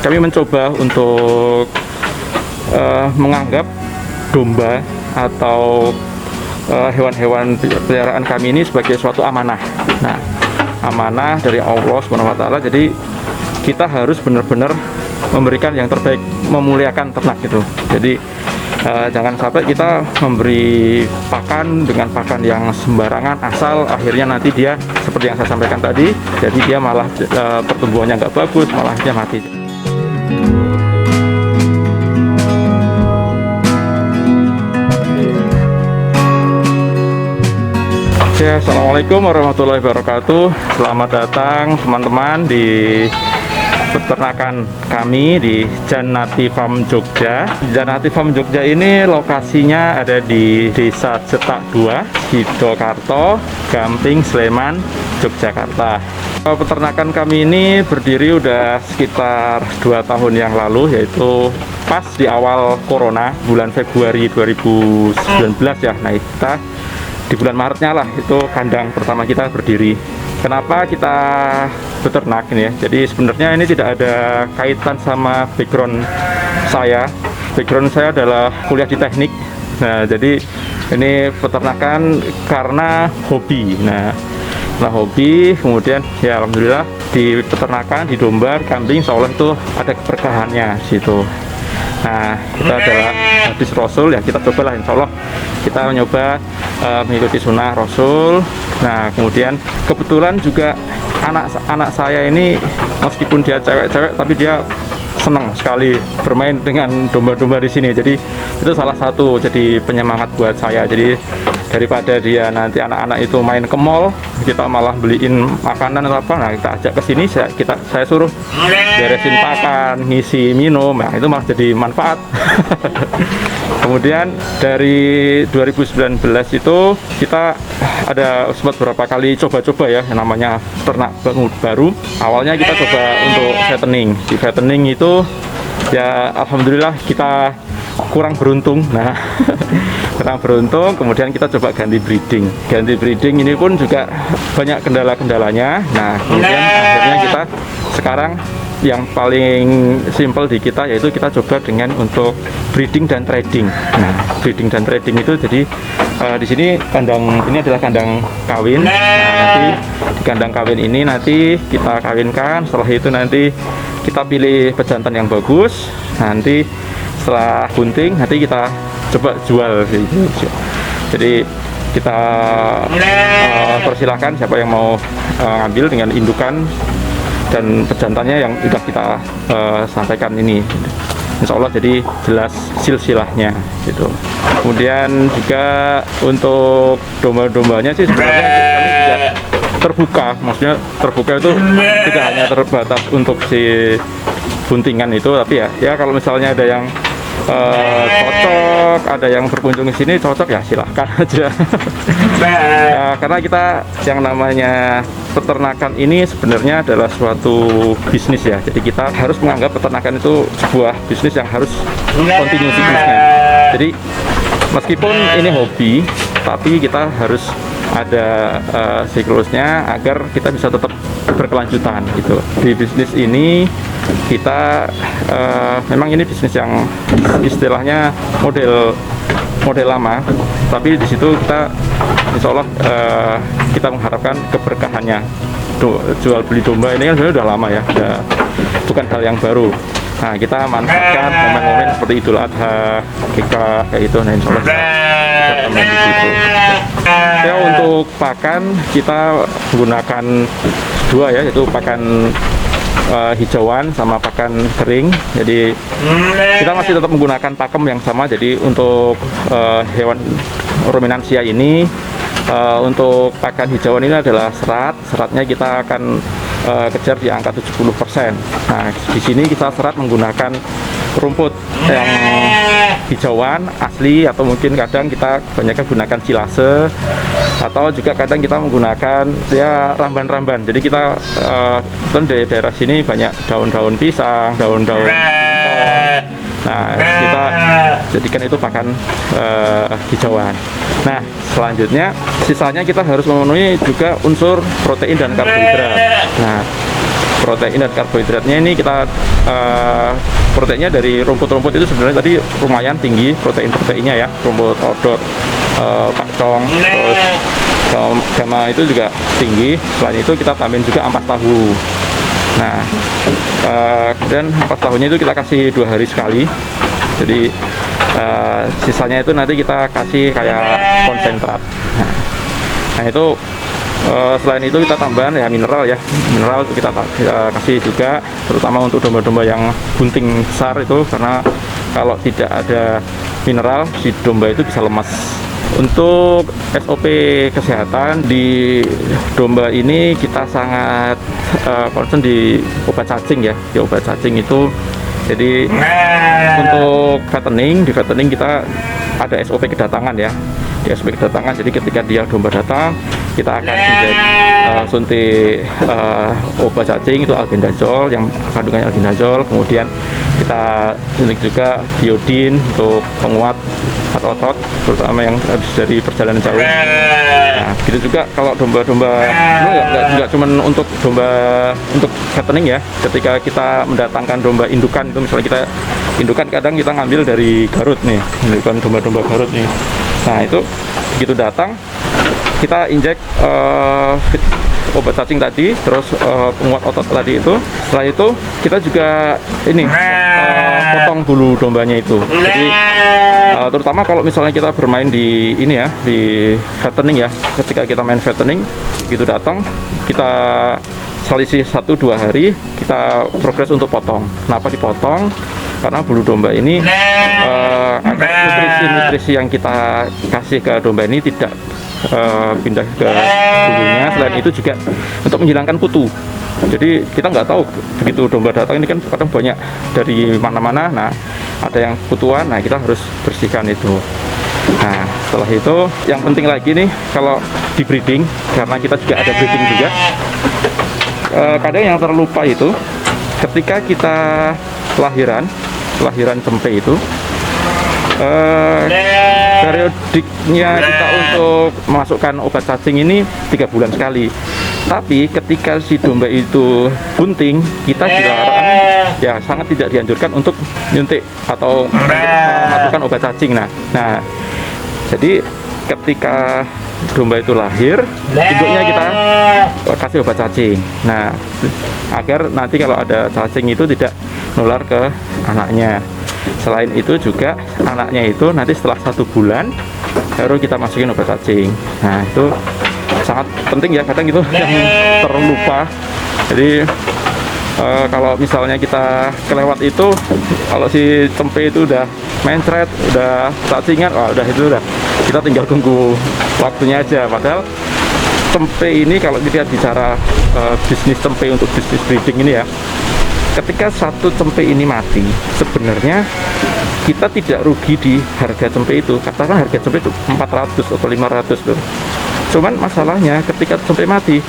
kami mencoba untuk menganggap domba atau hewan-hewan peliharaan kami ini sebagai suatu amanah. Nah, amanah dari Allah SWT. Jadi kita harus benar-benar memberikan yang terbaik, memuliakan ternak gitu. Jadi jangan sampai kita memberi pakan dengan pakan yang sembarangan, asal akhirnya nanti dia seperti yang saya sampaikan tadi, jadi dia malah pertumbuhannya nggak bagus, malah dia mati. Ya, assalamualaikum warahmatullahi wabarakatuh. Selamat datang teman-teman di peternakan kami di Janati Farm Jogja. Janati Farm Jogja ini lokasinya ada di Desa Cetak 2, Sidokarto, Gamping, Sleman, Yogyakarta. Peternakan kami ini berdiri udah sekitar 2 tahun yang lalu, yaitu pas di awal Corona, bulan Februari 2019 ya. Nah, kita di bulan Maretnya lah itu kandang pertama kita berdiri. Kenapa kita beternak ini ya? Jadi sebenarnya ini tidak ada kaitan sama background saya. Background saya adalah kuliah di teknik. Nah, jadi ini peternakan karena hobi. Nah, hobi, kemudian ya alhamdulillah di peternakan, di domba, kambing, seolah itu ada keberkahannya situ. Nah, kita adalah hadis Rasul ya, kita cobalah insya Allah kita mencoba mengikuti sunnah Rasul. Nah, kemudian kebetulan juga anak saya ini meskipun dia cewek-cewek tapi dia senang sekali bermain dengan domba-domba di sini. Jadi itu salah satu jadi penyemangat buat saya. Jadi daripada dia nanti anak-anak itu main ke mall, kita malah beliin makanan atau apa, nah kita ajak ke sini, saya suruh beresin pakan, ngisi minum, nah itu malah jadi manfaat. Kemudian dari 2019 itu kita ada sempat beberapa kali coba-coba ya, yang namanya ternak baru. Awalnya kita coba untuk fattening. Di fattening itu ya alhamdulillah kita kurang beruntung. Nah, kurang beruntung, kemudian kita coba ganti breeding. Ganti breeding ini pun juga banyak kendala-kendalanya. Nah, kemudian akhirnya kita sekarang yang paling simpel di kita yaitu kita coba dengan untuk breeding dan trading. Nah, breeding dan trading itu jadi di sini kandang ini adalah kandang kawin. Nah, nanti di kandang kawin ini nanti kita kawinkan. Setelah itu nanti kita pilih pejantan yang bagus. Nanti setelah bunting nanti kita coba jual gitu. Jadi kita persilahkan siapa yang mau ngambil dengan indukan dan pejantannya yang sudah kita sampaikan ini. Insya Allah jadi jelas silsilahnya gitu. Kemudian juga untuk domba-dombanya sih sebenarnya kami juga terbuka, maksudnya terbuka itu tidak hanya terbatas untuk si buntingan itu, tapi ya kalau misalnya ada yang cocok, ada yang berkunjung di sini cocok ya silahkan aja. Ya, karena kita yang namanya peternakan ini sebenarnya adalah suatu bisnis ya. Jadi kita harus menganggap peternakan itu sebuah bisnis yang harus continue siklusnya. Jadi meskipun ini hobi, tapi kita harus ada siklusnya agar kita bisa tetap berkelanjutan gitu. Di bisnis ini kita memang ini bisnis yang istilahnya model lama, tapi di situ kita insya Allah kita mengharapkan keberkahannya. Jual beli domba ini kan sebenarnya udah lama ya, bukan hal yang baru. Nah, kita manfaatkan momen-momen seperti Idul Adha, kayak itu, nah insya Allah kita teman di situ. Ya, untuk pakan kita menggunakan dua ya, yaitu pakan hijauan sama pakan kering. Jadi kita masih tetap menggunakan pakem yang sama. Jadi untuk hewan ruminansia ini, untuk pakan hijauan ini adalah seratnya kita akan kejar di angka 70%. Nah, di sini kita serat menggunakan rumput yang hijauan asli, atau mungkin kadang kita kebanyakan gunakan silase, atau juga kadang kita menggunakan ya ramban-ramban. Jadi kita di daerah sini banyak daun-daun pisang, daun-daun singkong. Nah, kita jadikan itu pakan hijauan. Nah, selanjutnya sisanya kita harus memenuhi juga unsur protein dan karbohidrat. Nah, protein dan karbohidratnya ini kita proteinnya dari rumput-rumput itu sebenarnya tadi lumayan tinggi proteinnya ya, rumput odot, pakcong, terus gama itu juga tinggi. Selain itu kita tambahin juga ampas tahu. Nah, dan ampas tahunya itu kita kasih 2 hari sekali. Jadi sisanya itu nanti kita kasih kayak konsentrat. Nah itu selain itu kita tambahan ya mineral kita kasih juga, terutama untuk domba-domba yang bunting besar itu, karena kalau tidak ada mineral si domba itu bisa lemas. Untuk SOP kesehatan di domba ini kita sangat concern di obat cacing ya, di obat cacing itu. Jadi untuk di fattening kita ada SOP kedatangan ya, di SOP kedatangan. Jadi ketika dia domba datang, kita akan suntik obat cacing itu albendazole yang kandungannya albendazole, kemudian kita suntik juga biodin untuk penguat otot, terutama yang habis dari perjalanan jauh. Nah, gitu juga kalau domba-domba nggak cuma untuk domba untuk fattening ya. Ketika kita mendatangkan domba indukan itu, misalnya kita indukan, kadang kita ngambil dari Garut nih, indukan domba-domba Garut nih. Nah itu begitu datang kita injek obat cacing tadi, terus penguat otot tadi itu. Setelah itu kita juga ini potong bulu dombanya itu. Jadi terutama kalau misalnya kita bermain di ini ya, di fattening ya, ketika kita main fattening begitu datang kita selisih 1-2 hari kita progres untuk potong. Kenapa dipotong? Karena bulu domba ini nutrisi yang kita kasih ke domba ini tidak pindah ke bulunya. Selain itu juga untuk menghilangkan kutu. Jadi kita nggak tahu begitu domba datang ini kan kadang banyak dari mana-mana. Nah ada yang kutuan, nah kita harus bersihkan itu. Nah setelah itu yang penting lagi nih kalau di breeding, karena kita juga ada breeding juga, kadang yang terlupa itu ketika kita kelahiran cempe itu periodiknya kita untuk memasukkan obat cacing ini 3 bulan sekali. Tapi ketika si domba itu bunting, kita dilarang, ya sangat tidak dianjurkan untuk nyuntik atau memasukkan obat cacing. Nah jadi ketika domba itu lahir, induknya kita kasih obat cacing. Nah agar nanti kalau ada cacing itu tidak nular ke anaknya. Selain itu juga anaknya itu nanti setelah 1 bulan baru kita masukin obat cacing. Nah itu sangat penting ya, kadang itu yang terlupa. Jadi kalau misalnya kita kelewat itu, kalau si cempe itu udah mencret, udah cacingan, udah itu udah kita tinggal tunggu waktunya aja. Padahal cempe ini kalau kita bicara bisnis cempe untuk bisnis breeding ini ya, ketika satu cempe ini mati, sebenarnya kita tidak rugi di harga cempe itu. Katakan harga cempe itu 400 atau 500 tuh. Cuman masalahnya ketika cempe mati,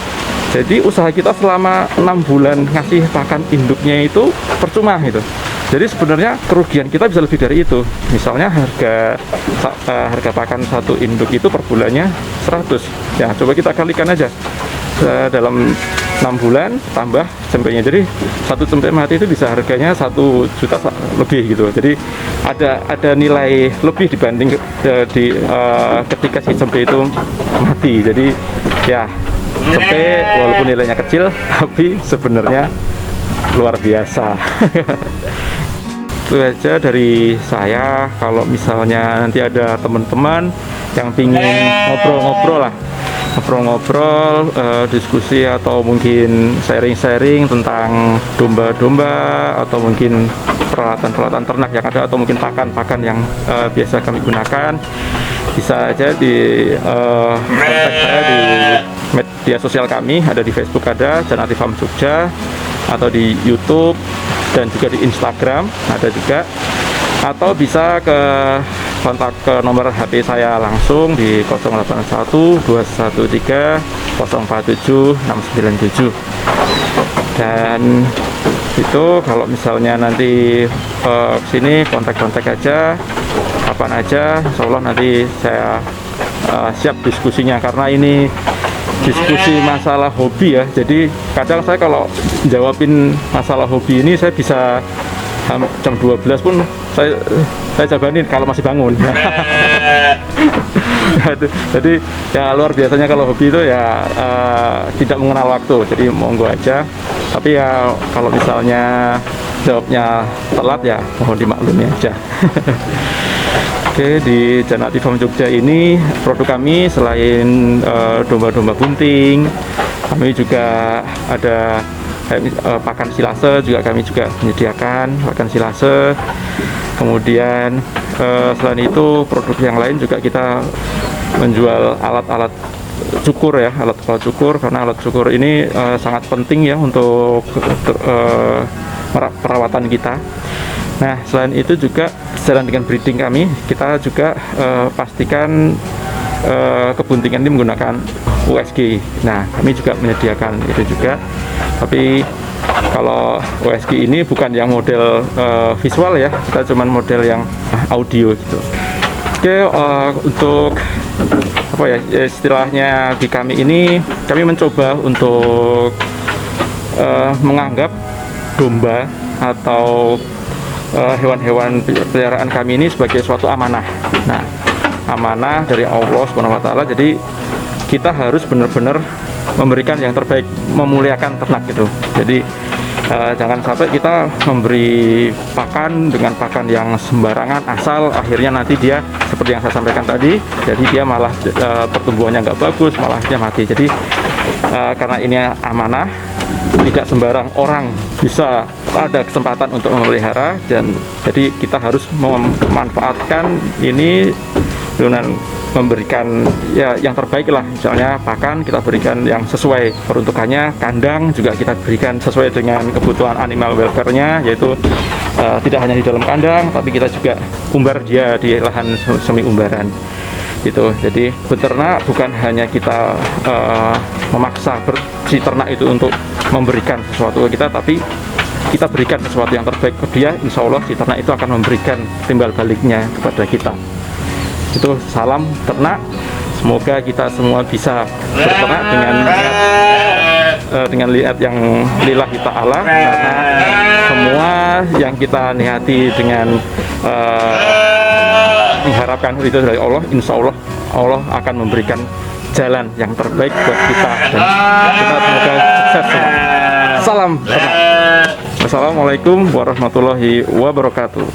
jadi usaha kita selama 6 bulan ngasih pakan induknya itu percuma gitu. Jadi sebenarnya kerugian kita bisa lebih dari itu. Misalnya harga pakan satu induk itu per bulannya 100. Ya coba kita kalikan aja dalam 6 bulan tambah cempenya, jadi satu cempe mati itu bisa harganya 1 juta lebih gitu. Jadi ada nilai lebih dibanding ketika si cempe itu mati. Jadi ya cempe walaupun nilainya kecil tapi sebenarnya luar biasa. Itu aja dari saya. Kalau misalnya nanti ada teman-teman yang pingin ngobrol-ngobrol diskusi atau mungkin sharing-sharing tentang domba-domba atau mungkin peralatan-peralatan ternak yang ada atau mungkin pakan-pakan yang biasa kami gunakan, bisa aja di kontak saya di media sosial kami, ada di Facebook ada Janati Farm Jogja, atau di YouTube dan juga di Instagram ada juga, atau bisa kontak ke nomor HP saya langsung di 081 213 047 697. Dan itu kalau misalnya nanti sini kontak-kontak aja kapan aja, insya Allah nanti saya siap diskusinya, karena ini diskusi masalah hobi ya. Jadi kadang saya kalau jawabin masalah hobi ini saya bisa jam 12 pun saya jabanin kalau masih bangun. Jadi ya luar biasanya kalau hobi itu ya tidak mengenal waktu. Jadi monggo aja. Tapi ya kalau misalnya jawabnya telat ya mohon dimaklumi aja. Oke, di Janati Farm Jogja ini produk kami selain domba-domba bunting, kami juga ada pakan silase, juga kami juga menyediakan pakan silase. Kemudian selain itu produk yang lain juga kita menjual alat-alat cukur ya, alat-alat cukur, karena alat cukur ini sangat penting ya untuk perawatan kita. Nah, selain itu juga sejalan dengan breeding kami, kita juga pastikan kebuntingan ini menggunakan USG. Nah, kami juga menyediakan itu juga. Tapi kalau USG ini bukan yang model visual ya, kita cuman model yang audio gitu. Oke, untuk apa ya istilahnya di kami ini, kami mencoba untuk menganggap domba atau hewan-hewan peliharaan kami ini sebagai suatu amanah. Nah, amanah dari Allah SWT. Jadi kita harus benar-benar memberikan yang terbaik, memuliakan ternak gitu. Jadi jangan sampai kita memberi pakan dengan pakan yang sembarangan, asal akhirnya nanti dia seperti yang saya sampaikan tadi, jadi dia malah pertumbuhannya nggak bagus, malah dia mati. Jadi karena ini amanah, tidak sembarang orang bisa ada kesempatan untuk memelihara, dan jadi kita harus memanfaatkan ini dengan memberikan ya yang terbaik lah. Misalnya pakan kita berikan yang sesuai peruntukannya, kandang juga kita berikan sesuai dengan kebutuhan animal welfare-nya, yaitu tidak hanya di dalam kandang, tapi kita juga umbar dia di lahan semi umbaran gitu. Jadi beternak bukan hanya kita memaksa si ternak itu untuk memberikan sesuatu ke kita, tapi kita berikan sesuatu yang terbaik ke dia. Insya Allah si ternak itu akan memberikan timbal baliknya kepada kita. Itu salam ternak. Semoga kita semua bisa berternak dengan niat yang lillahi ta'ala, karena semua yang kita nihati dengan mengharapkan itu dari Allah, insya Allah Allah akan memberikan jalan yang terbaik buat kita, dan kita semoga sukses semua. Salam ternak. Wassalamualaikum warahmatullahi wabarakatuh.